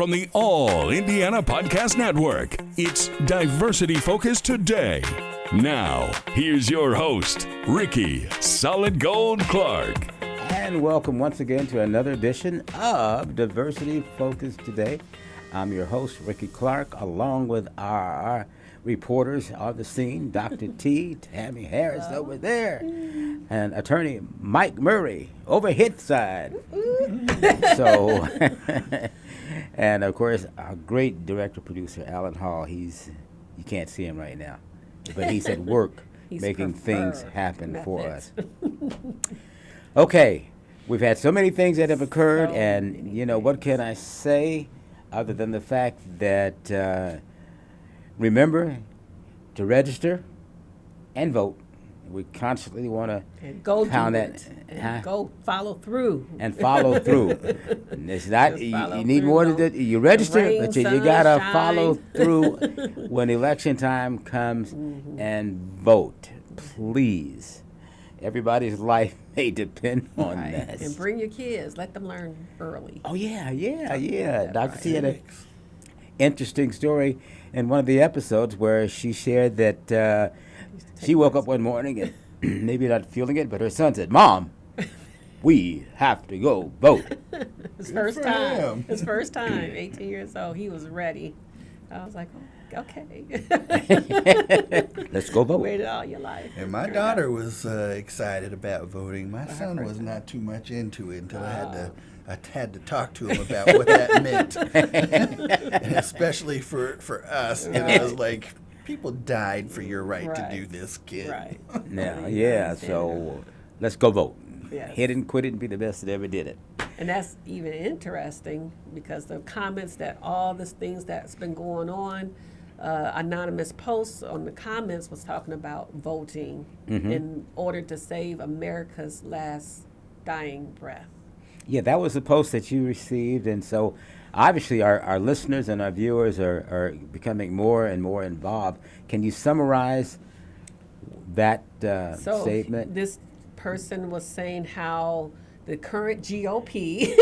from the All Indiana Podcast Network. It's Diversity Focus Today. Now, here's your host, Rickie Solid Gold Clark. And welcome once again to another edition of Diversity Focus Today. I'm your host, Rickie Clark, along with our reporters on the scene, Dr. T, Tammy Harris over there, and attorney Mike Murray over hit side. So, and of course, our great director-producer, Alan Hall. You can't see him right now, but he's at work making things happen for us. Okay, we've had so many things that have occurred, and you know, what can I say other than the fact that remember to register and vote. We constantly want to pound that. Go follow through. And follow through. And it's not, you need more to do. You register, but you got to follow through when election time comes and vote. Please. Everybody's life may depend on this. And bring your kids. Let them learn early. Oh, yeah. Dr. T had an interesting story in one of the episodes where she shared that she woke up one morning and maybe not feeling it, but her son said, "Mom, we have to go vote." His first time, 18 years old, he was ready. I was like, okay. Let's go vote. Waited all your life. And my daughter was excited about voting. My son was not too much into it until I had to talk to him about what that meant. And especially for us, you know, it was like, people died for your right to do this, kid. Right. Now, yeah, so let's go vote. Yes. Hit it and quit it and be the best that ever did it. And that's even interesting because the comments that all these things that's been going on, anonymous posts on the comments was talking about voting in order to save America's last dying breath. Yeah, that was the post that you received, and so obviously our listeners and our viewers are becoming more and more involved. Can you summarize that statement? This person was saying how the current GOP,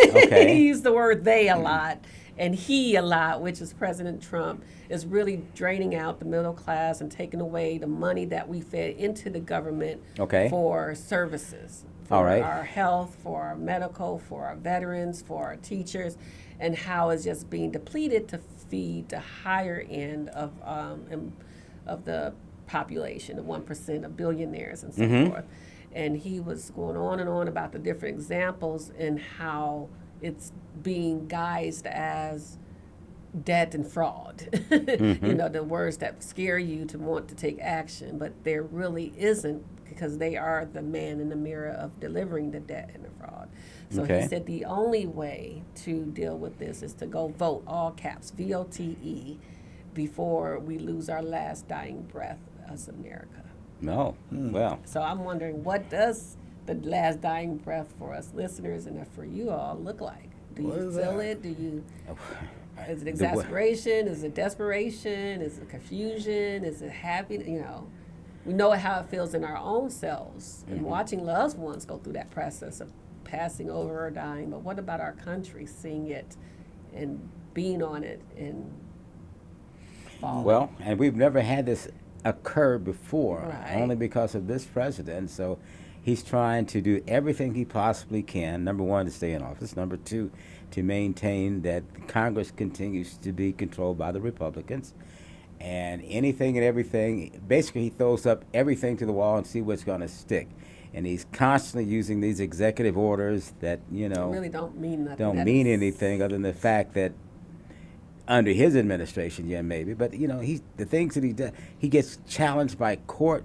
he used the word they a lot, and he a lot, which is President Trump, is really draining out the middle class and taking away the money that we fed into the government for services. For our health, for our medical, for our veterans, for our teachers, and how it's just being depleted to feed the higher end of the population, the 1% of billionaires and so forth. And he was going on and on about the different examples and how it's being guised as debt and fraud. You know, the words that scare you to want to take action, but there really isn't, because they are the man in the mirror of delivering the debt and the fraud. So he said the only way to deal with this is to go vote, all caps, VOTE, before we lose our last dying breath as America. No. Well. So I'm wondering, what does the last dying breath for us listeners and for you all look like? Do you feel it? Do you... Is it exasperation? Is it desperation? Is it confusion? Is it happiness? You know, we know how it feels in our own selves and watching loved ones go through that process of passing over or dying. But what about our country, seeing it and being on it and falling? Well, and we've never had this occur before, only because of this president. So he's trying to do everything he possibly can, number one, to stay in office, number two, to maintain that Congress continues to be controlled by the Republicans, and anything and everything, basically he throws up everything to the wall and see what's going to stick. And he's constantly using these executive orders that, you know, really don't mean nothing. Don't mean anything other than the fact that under his administration, maybe, but you know, the things that he does, he gets challenged by court,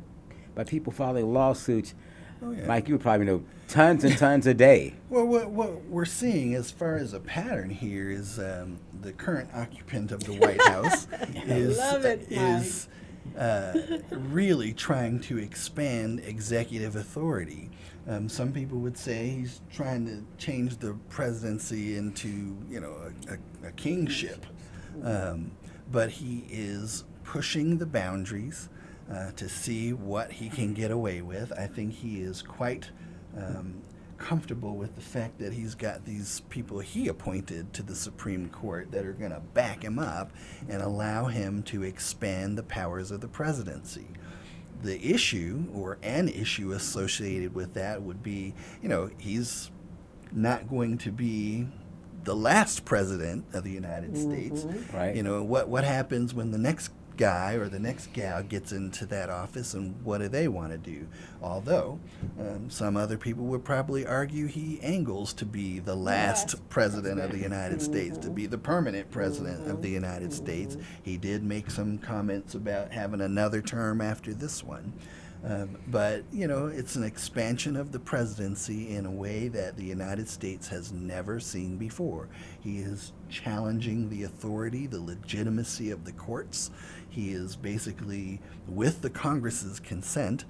by people filing lawsuits. Oh, yeah. Mike, you would probably know tons and tons a day. Well, what we're seeing as far as a pattern here is the current occupant of the White House is really trying to expand executive authority. Some people would say he's trying to change the presidency into, you know, a kingship. But he is pushing the boundaries to see what he can get away with. I think he is quite comfortable with the fact that he's got these people he appointed to the Supreme Court that are going to back him up and allow him to expand the powers of the presidency. The issue, or an issue associated with that, would be, he's not going to be the last president of the United States. Right. What happens when the next guy or the next gal gets into that office, and what do they want to do? Although some other people would probably argue he angles to be the last president of the United States, to be the permanent president of the United States. He did make some comments about having another term after this one. But, it's an expansion of the presidency in a way that the United States has never seen before. He is challenging the authority, the legitimacy of the courts. He is basically, with the Congress's consent,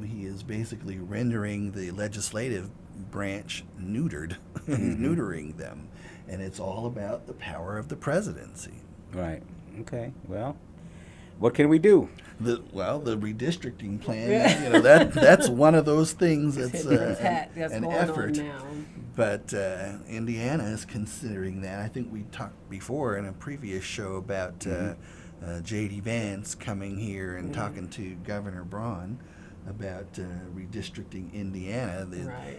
he is basically rendering the legislative branch neutered, neutering them. And it's all about the power of the presidency. Right. Okay. Well, what can we do? The redistricting plan, that's one of those things that's an effort. But Indiana is considering that. I think we talked before in a previous show about J.D. Vance coming here and talking to Governor Braun about redistricting Indiana.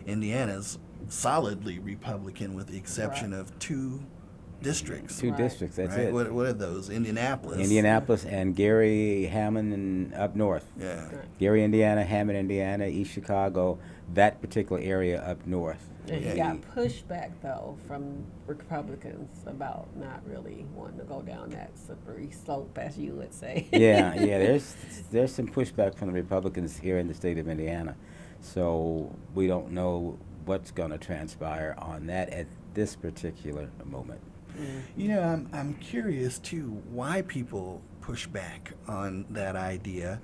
Indiana's solidly Republican with the exception of two districts. Two districts, that's it. What are those? Indianapolis and Gary, Hammond, and up north. Yeah. Gary, Indiana, Hammond, Indiana, East Chicago, that particular area up north. And he got pushback, though, from Republicans about not really wanting to go down that slippery slope, as you would say. Yeah, there's some pushback from the Republicans here in the state of Indiana. So we don't know what's going to transpire on that at this particular moment. I'm curious, too, why people push back on that idea.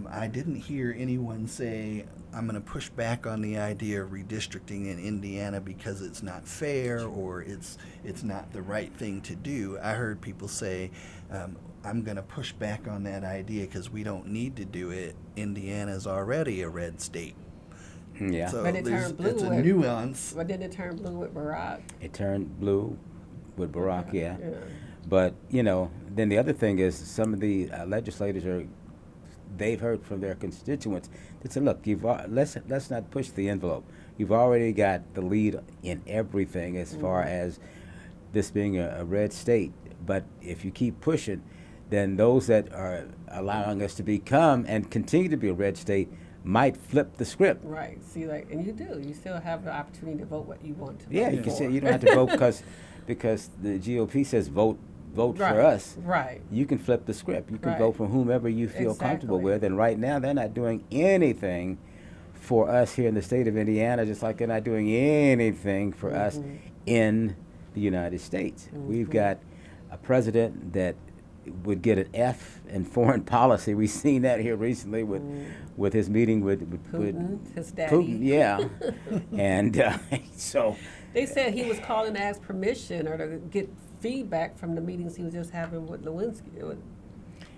I didn't hear anyone say, I'm going to push back on the idea of redistricting in Indiana because it's not fair or it's not the right thing to do. I heard people say, I'm going to push back on that idea because we don't need to do it. Indiana's already a red state. Yeah. So but it turned blue. It's a nuance. But didn't it turn blue with Barack? It turned blue with Barack, yeah. But, then the other thing is some of the legislators they've heard from their constituents that said, look, let's not push the envelope. You've already got the lead in everything as far as this being a red state. But if you keep pushing, then those that are allowing us to become and continue to be a red state might flip the script. Right. See, and you do. You still have the opportunity to vote what you want to vote. Yeah, you can say you don't have to vote because the GOP says vote for us. Right. You can flip the script. You can vote for whomever you feel comfortable with. And right now, they're not doing anything for us here in the state of Indiana, just like they're not doing anything for us in the United States. We've got a president that would get an F in foreign policy. We've seen that here recently with his meeting with Putin, his daddy. Putin, yeah. And so... They said he was calling to ask permission or to get feedback from the meetings he was just having with Lewinsky,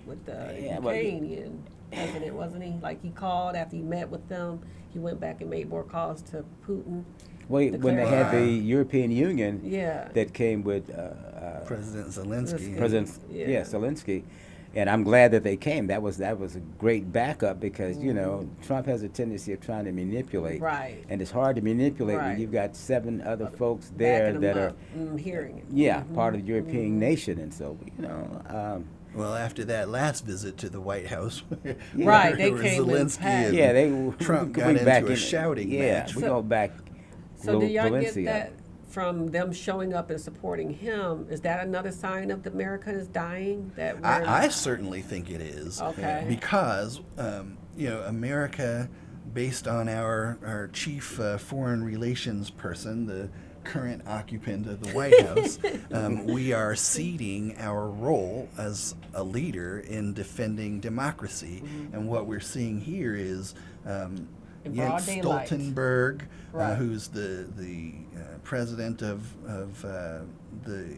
with the Ukrainian president, wasn't he? Like he called after he met with them, he went back and made more calls to Putin. Well, when they had the European Union that came with President Zelensky. Zelensky. And I'm glad that they came. That was a great backup because, Trump has a tendency of trying to manipulate. Right. And it's hard to manipulate when you've got 7 other folks there that are hearing it. Yeah, part of the European nation. And so, well, after that last visit to the White House, they came Zelensky and Trump got into a shouting match. We go back. So do y'all get that from them showing up and supporting him? Is that another sign of America is dying? That I certainly think it is. Okay. Because America, based on our chief foreign relations person, the current occupant of the White House, we are ceding our role as a leader in defending democracy. And what we're seeing here is Jens Stoltenberg, who's the president of the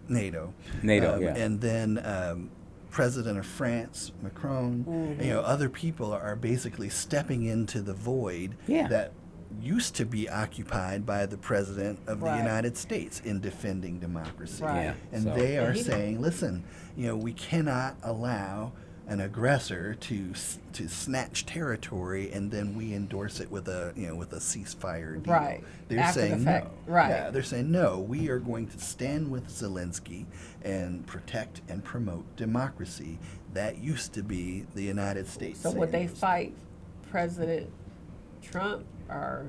NATO. And then President of France, Macron, other people are basically stepping into the void that used to be occupied by the President of the Right. United States in defending democracy. Right. Yeah. And So- they are And he- saying, listen, we cannot allow an aggressor to snatch territory and then we endorse it with a ceasefire deal. Right. They're After the saying fact. no. Right. Yeah, they're saying no. We are going to stand with Zelensky and protect and promote democracy. That used to be the United States. So would they standards. fight President Trump or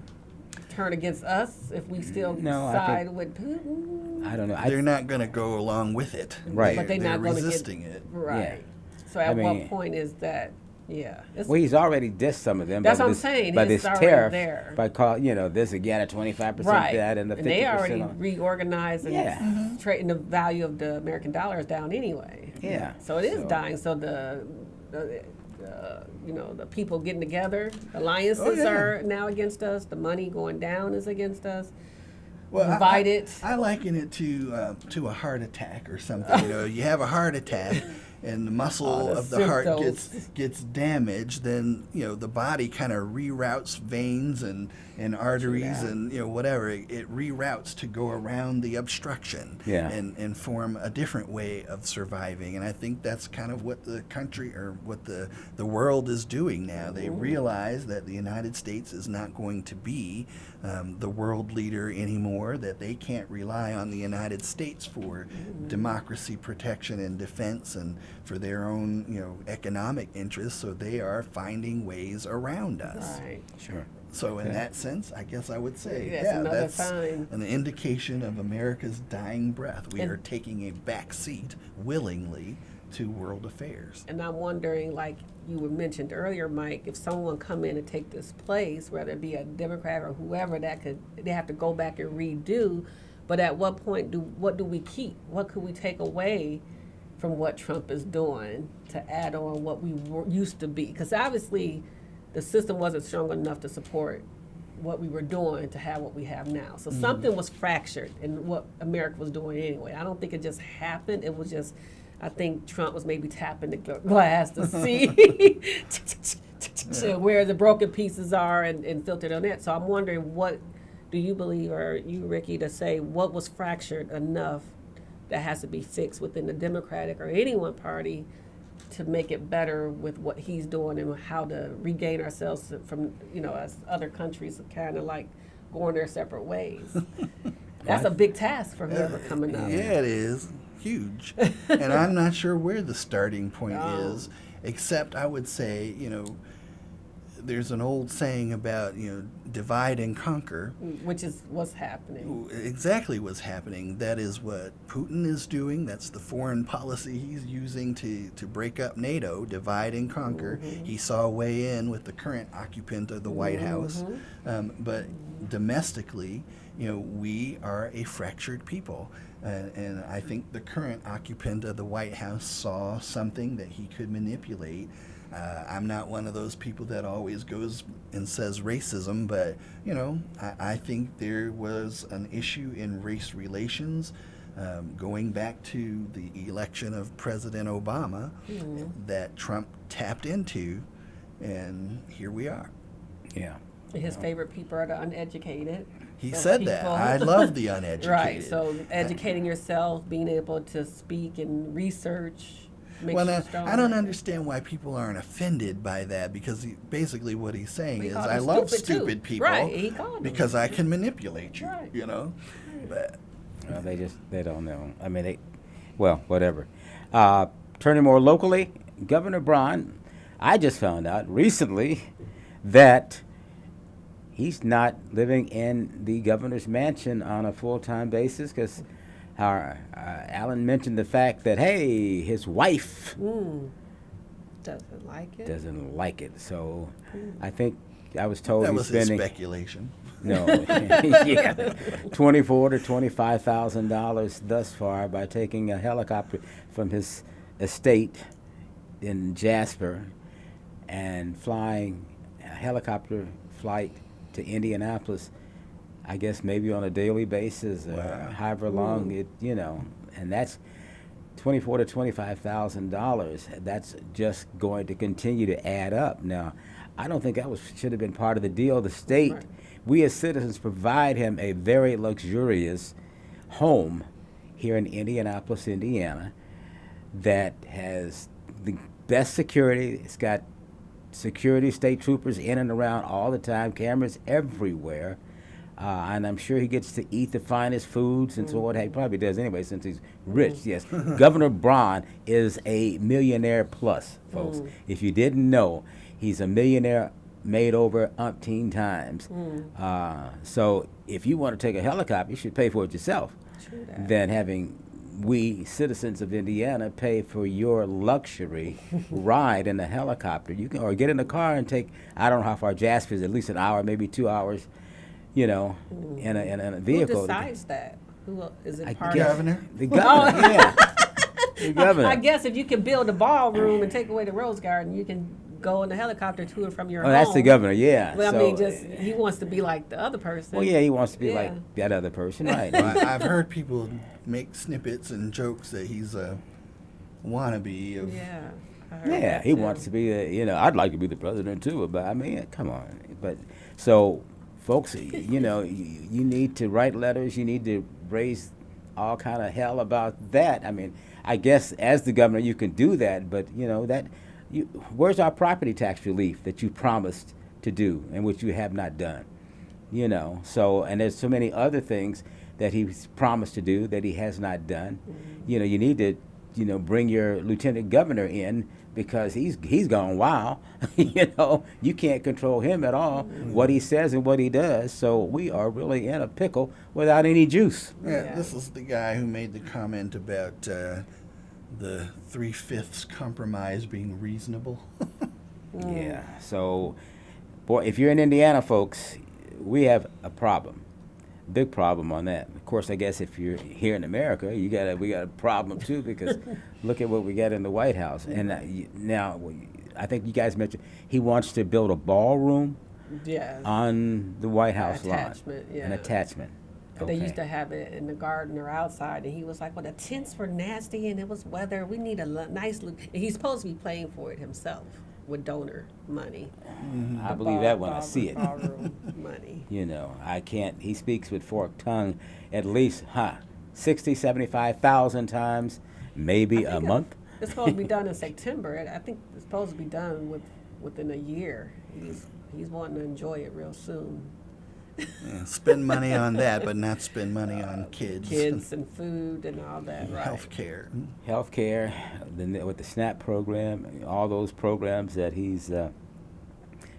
turn against us if we still No, I side think- with Putin? I don't know. They're not going to go along with it. Right. But they're They're not going to resisting it. Right. So I at mean- what point is that? Yeah. It's- Well, he's already dissed some of them. That's by what I'm this, saying. By It's this already tariff, there. by this again at 25%, right. that and the 50%. they already on- reorganized and Yeah. trading the value of the American dollar is down anyway. Yeah. So it is So- dying. So the people getting together, alliances yeah. are now against us. The money going down is against us. Well, Divided. I liken it to a heart attack or something. You have a heart attack, and the muscle the of the heart symptoms. gets damaged. Then the body kind of reroutes veins and arteries Yeah. and whatever. It reroutes to go around the obstruction Yeah. and form a different way of surviving. And I think that's kind of what the country or what the world is doing now. They realize that the United States is not going to be the world leader anymore, that they can't rely on the United States for democracy protection and defense and for their own economic interests, so they are finding ways around us. Right. Sure. So in that sense, I guess I would say, That's another that's sign. an indication of America's dying breath. We And- are taking a back seat willingly to world affairs. And I'm wondering, like you were mentioned earlier, Mike, if someone come in and take this place, whether it be a Democrat or whoever, they have to go back and redo. But at what point what do we keep? What could we take away from what Trump is doing to add on what we used to be? Because obviously, the system wasn't strong enough to support what we were doing to have what we have now. So something was fractured in what America was doing anyway. I don't think it just happened. It was just, I think Trump was maybe tapping the glass to see where the broken pieces are and filtered on that. So I'm wondering, what do you believe, or you, Ricky, to say what was fractured enough that has to be fixed within the Democratic or any one party to make it better with what he's doing and how to regain ourselves from, as other countries are kind of like going their separate ways. That's a big task for whoever coming up. Yeah, it is huge. And I'm not sure where the starting point is, except I would say, there's an old saying about, divide and conquer. Which is what's happening. Exactly what's happening. That is what Putin is doing. That's the foreign policy he's using to break up NATO, divide and conquer. He saw a way in with the current occupant of the White House. But domestically, we are a fractured people. And I think the current occupant of the White House saw something that he could manipulate. I'm not one of those people that always goes and says racism, but, I think there was an issue in race relations going back to the election of President Obama that Trump tapped into, and here we are. Yeah. His favorite people are the uneducated. He So said that. people- I love the uneducated. Right. So educating yourself, being able to speak and research makes Well, you now, stronger. I don't understand why people aren't offended by that, because basically what he's saying He is, called I them love stupid, too. stupid people Right, he called them. because I can manipulate you, Right. But Well, they don't know. I mean, whatever. Turning more locally, Governor Braun, I just found out recently that he's not living in the governor's mansion on a full-time basis because Alan mentioned the fact that, hey, his wife Doesn't like it. doesn't like it. So I think I was told that he's was his spending speculation. no, yeah, $24,000 to $25,000 thus far by taking a helicopter from his estate in Jasper and flying a helicopter flight to Indianapolis. I guess maybe on a daily basis, however long it, and that's $24,000 to $25,000. That's just going to continue to add up. Now, I don't think that should have been part of the deal. The state, we as citizens provide him a very luxurious home here in Indianapolis, Indiana, that has the best security. It's got security, state troopers in and around all the time, cameras everywhere. And I'm sure he gets to eat the finest foods and so on. He probably does anyway since he's rich, yes. Governor Braun is a millionaire plus, folks. If you didn't know, he's a millionaire made over umpteen times. So if you want to take a helicopter, you should pay for it yourself. Than having we citizens of Indiana pay for your luxury ride in a helicopter. You can, or get in a car and take, I don't know how far Jasper is, at least an hour, maybe 2 hours, in a vehicle. Who decides that? Who is it? The governor. The governor, yeah. The governor. I guess if you can build a ballroom and take away the Rose Garden, you can go in the helicopter to and from your home. Oh, that's the governor, yeah. Well, I mean, just he wants to be like the other person. Well, yeah, he wants to be like that other person, right? Well, I've heard people make snippets and jokes that he's a wannabe of. Yeah. Yeah, he wants to be, I'd like to be the president too, but I mean, come on. But so, folks, you need to write letters. You need to raise all kind of hell about that. I mean, I guess as the governor you can do that, but where's our property tax relief that you promised to do and which you have not done? So, and there's so many other things that he's promised to do that he has not done. You need to, bring your lieutenant governor in because he's gone wild. You can't control him at all, what he says and what he does. So we are really in a pickle without any juice. Yeah, this is the guy who made the comment about the 3/5 compromise being reasonable. Yeah. So, boy, if you're in Indiana, folks, we have a problem, big problem on that. Of course, I guess if you're here in America, we got a problem too because look at what we got in the White House. And now, I think you guys mentioned he wants to build a ballroom on the White House lawn. An attachment. They used to have it in the garden or outside, and he was like, well, the tents were nasty, and it was weather. We need a nice look. And he's supposed to be paying for it himself with donor money. I believe that when I see it. Ballroom money. I can't, he speaks with forked tongue at least, 60, 75,000 times, maybe a month. It's supposed to be done in September. I think it's supposed to be done within a year. He's wanting to enjoy it real soon. Yeah, spend money on that, but not spend money on kids. Kids and food and all that, right? Healthcare, with the SNAP program, all those programs that he's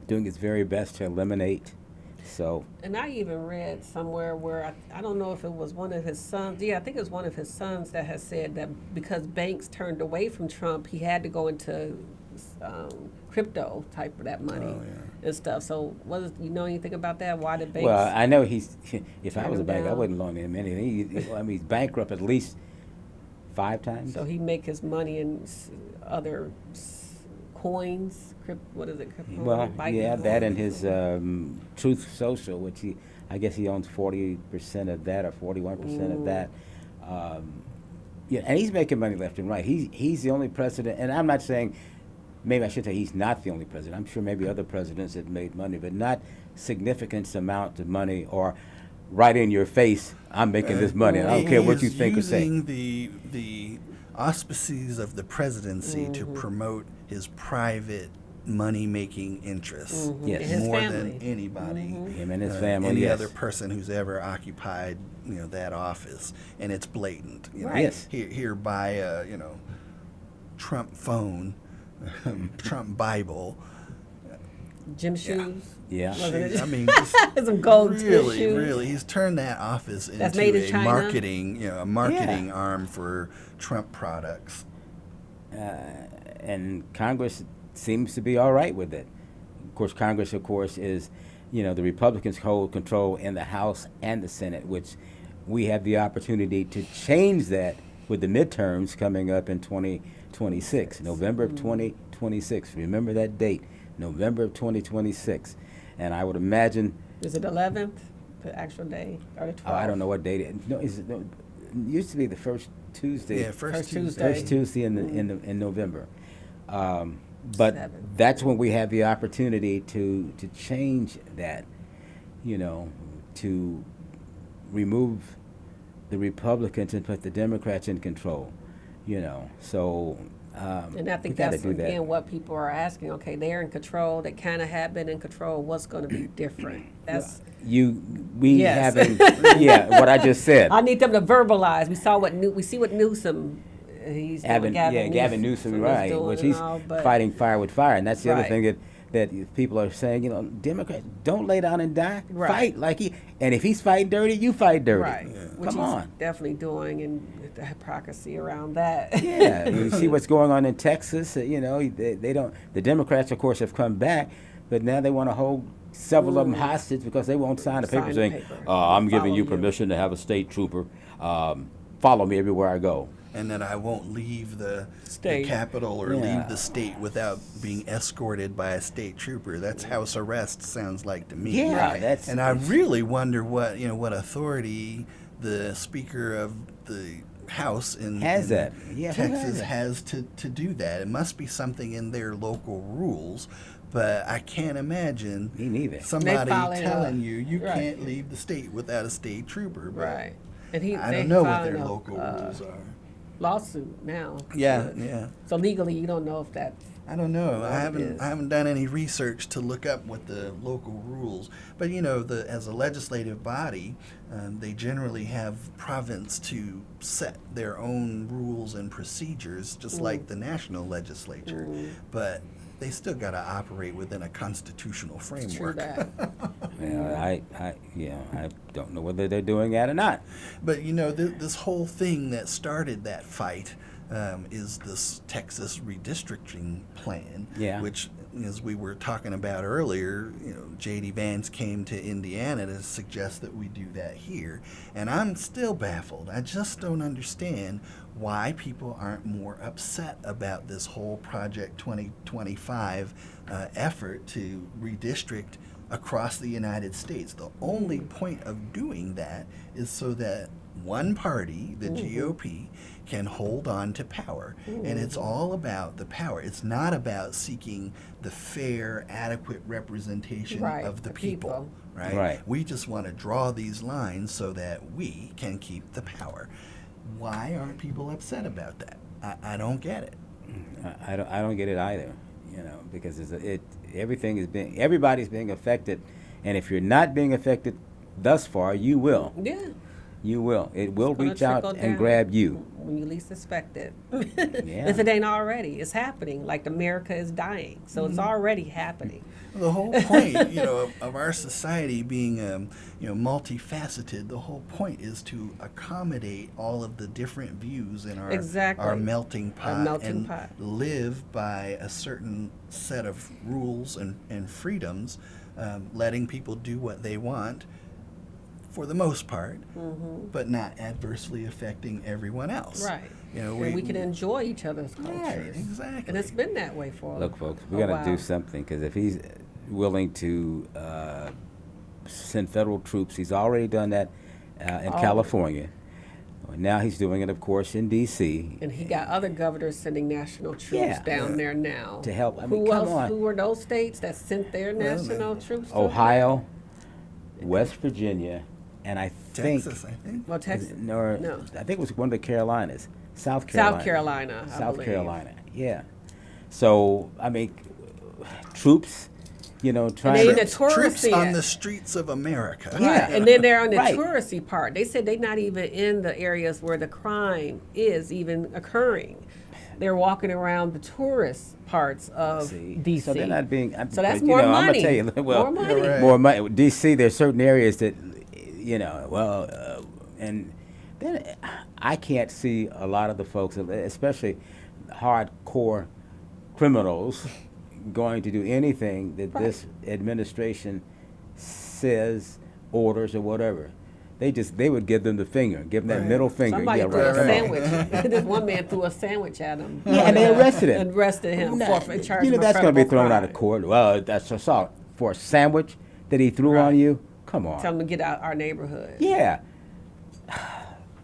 doing his very best to eliminate. So. And I even read somewhere where I don't know if it was one of his sons. Yeah, I think it was one of his sons that has said that because banks turned away from Trump, he had to go into crypto type of that money and stuff. So, anything about that? Why did banks? Well, I know if I was a bank, I wouldn't loan him anything. He's bankrupt at least 5 times. So he make his money in other coins. What is it? Well, that and his Truth Social, which I guess he owns 40% of that or 41% of that. And he's making money left and right. He's the only president, and I'm not saying. Maybe I should say he's not the only president. I'm sure maybe other presidents have made money, but not significant amount of money or right in your face, I'm making this money. I don't care what you think or say. He's using the auspices of the presidency to promote his private money-making interests more than anybody. Him and his family, any other person who's ever occupied that office. And it's blatant. Yes. Here buy a Trump phone. Trump Bible, gym shoes. Yeah. I mean, some gold shoes. Really, he's turned that office into a marketing arm for Trump products. And Congress seems to be all right with it. Of course, Congress, is, the Republicans hold control in the House and the Senate, which we have the opportunity to change that with the midterms coming up in 2026, November of 2026. Remember that date, November of 2026. And I would imagine. Is it 11th, the actual day, or the 12th? I don't know what date it is. It used to be the first Tuesday. Yeah, first Tuesday. First Tuesday in November. But that's when we have the opportunity to change that. to remove the Republicans and put the Democrats in control. So and I think that's again what people are asking. Okay, they're in control. They kind of have been in control. What's going to be different? That's yes. haven't. What I just said. I need them to verbalize. We see what Newsom. He's Gavin Newsom, right? Which he's fighting fire with fire, and that's the other thing that people are saying. Democrats don't lay down and die. Fight and if he's fighting dirty, you fight dirty. Right. Yeah. Come on. Definitely doing, and the hypocrisy around that. Yeah, you see what's going on in Texas. They don't. The Democrats, of course, have come back, but now they want to hold several of them hostage because they won't sign a paper saying, "I'm giving you permission to have a state trooper follow me everywhere I go." And that I won't leave the Capitol or leave the state without being escorted by a state trooper. That's house arrest sounds like to me. Yeah, and I really wonder what authority the Speaker of the House in Texas has to do that. It must be something in their local rules. But I can't imagine somebody telling you can't leave the state without a state trooper. But and I don't know what their local rules are. Lawsuit now. Yeah. So legally, you don't know if that's. I don't know. I haven't done any research to look up what the local rules. But as a legislative body, they generally have province to set their own rules and procedures, just like the national legislature. But they still got to operate within a constitutional framework. True that. I don't know whether they're doing that or not. But this whole thing that started that fight is this Texas redistricting plan, which, as we were talking about earlier, J.D. Vance came to Indiana to suggest that we do that here. And I'm still baffled. I just don't understand why people aren't more upset about this whole Project 2025 effort to redistrict across the United States. The only point of doing that is so that one party, the GOP, can hold on to power. And it's all about the power. It's not about seeking the fair, adequate representation of the people. Right? We just want to draw these lines so that we can keep the power. Why aren't people upset about that? I don't get it. I don't get it either. Because everybody's being affected, and if you're not being affected thus far, you will. Yeah. You will. It will reach out and grab you when you least expect it. If it ain't already, it's happening. Like America is dying, so it's already happening. The whole point, of our society being, multifaceted. The whole point is to accommodate all of the different views in our melting pot live by a certain set of rules and freedoms, letting people do what they want, for the most part, but not adversely affecting everyone else. Right. We can enjoy each other's cultures. Right, exactly. And it's been that way for a while. Look, folks, we're going to do something, because if he's willing to send federal troops, he's already done that in California. Now he's doing it, of course, in D.C. And he got other governors sending national troops down there now. To help. Who were those states that sent their national troops? Ohio, West Virginia, and I think Texas, I think. Well, Texas. No, I think it was one of the Carolinas. South Carolina. South Carolina, yeah. So, troops, trying to... Troops on the streets of America. Yeah, and then they're on the touristy part. They said they're not even in the areas where the crime is even occurring. They're walking around the tourist parts of D.C. So they're not being... So that's more money. I'm going to tell you, more money. Right. More money. D.C., there's certain areas that, and then I can't see a lot of the folks, especially hardcore criminals, going to do anything that this administration says, orders, or whatever. They would give them the finger, give them that middle finger. Somebody threw a sandwich. This one man threw a sandwich at him. Yeah, and they arrested him. Arrested him for charging that's going to be thrown out of court. Well, that's assault for a sandwich that he threw on you. Come on. Tell him to get out our neighborhood. Yeah.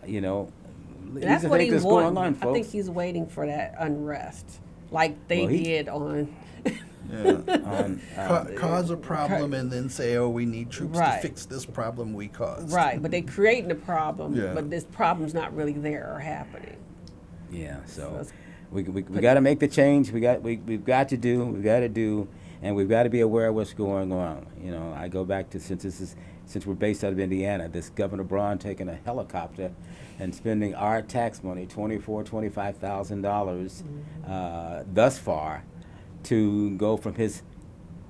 That's what he's going on, folks. I think he's waiting for that unrest, like they did on Cause a problem and then say, oh, we need troops to Right. fix this problem we caused. Right, but they're creating a problem, Yeah. but this problem's not really there or happening. Yeah, so it's- we got to make the change. We've got to do, and we've got to be aware of what's going on. You know, I go back to since we're based out of Indiana, this Governor Braun taking a helicopter and spending our tax money, $25,000 thus far, to go from his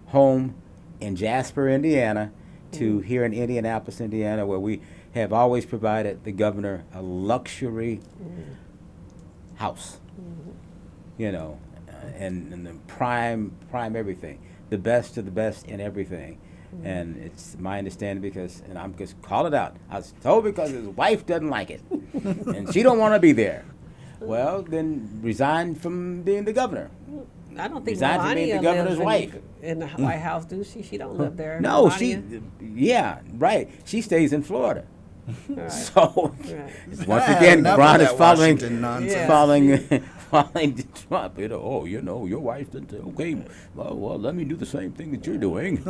home in Jasper, Indiana, to here in Indianapolis, Indiana, where we have always provided the governor a luxury house, you know, and the prime everything, the best of the best in everything. And it's my understanding and I'm just call it out. I was told because his wife doesn't like it, and she don't want to be there. Well, then resign from being the governor. I don't think Resign from being the Melania governor's wife. in the White House, do she? She don't live there. No, Melania? yeah, right. She stays in Florida. Right. So Right. once again, Enough of Braun is that following Washington nonsense. Yeah. following Trump. You know, your wife didn't. Okay, well, let me do the same thing that you're doing.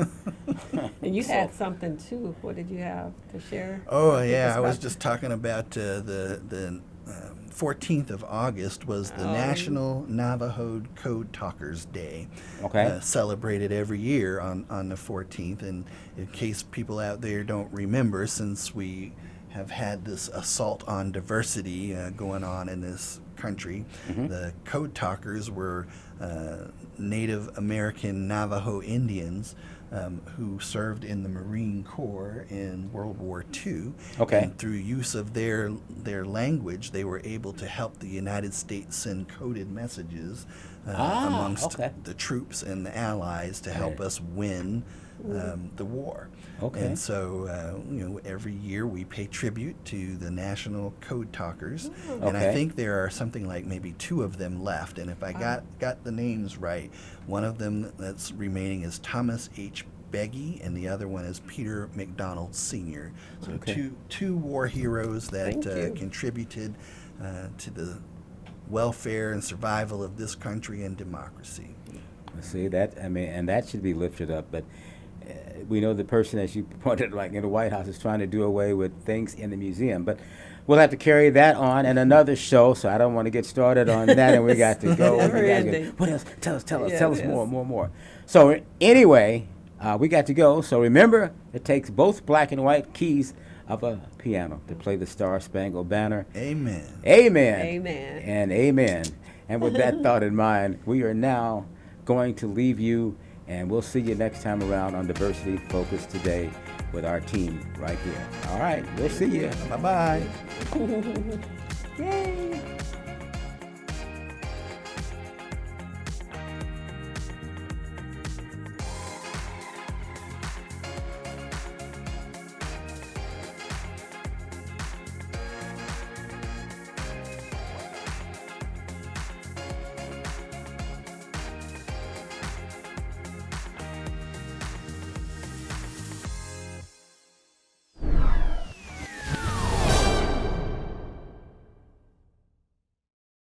And you had something too. What did you have to share? Oh, think yeah, it's I was about- just talking about the 14th of August was the National Navajo Code Talkers Day. Okay. Celebrated every year on the 14th. And in case people out there don't remember, since we have had this assault on diversity going on in this country, the Code Talkers were Native American Navajo Indians who served in the Marine Corps in World War II. Okay. And through use of their language, they were able to help the United States send coded messages amongst the troops and the allies to help us win the war. Okay. And so, every year we pay tribute to the National Code Talkers, and I Okay. think there are something like maybe 2 of them left. And if I got the names right, one of them that's remaining is Thomas H. Beggy, and the other one is Peter McDonald Sr. So Okay. two war heroes that Thank you. contributed to the welfare and survival of this country and democracy. See that? I mean, and that should be lifted up. But we know the person, as you pointed, like in the White House, is trying to do away with things in the museum. But we'll have to carry that on in another show. So I don't want to get started on that, and we got to go. Never We gotta go. ending. What else? Tell us Yeah, more. So anyway, we got to go. So remember, it takes both black and white keys of a piano to play the Star Spangled Banner. Amen. Amen. Amen. And amen. And with that thought in mind, we are now going to leave you, and we'll see you next time around on Diversity Focus Today with our team right here. All right, we'll see you. Bye-bye. Yay.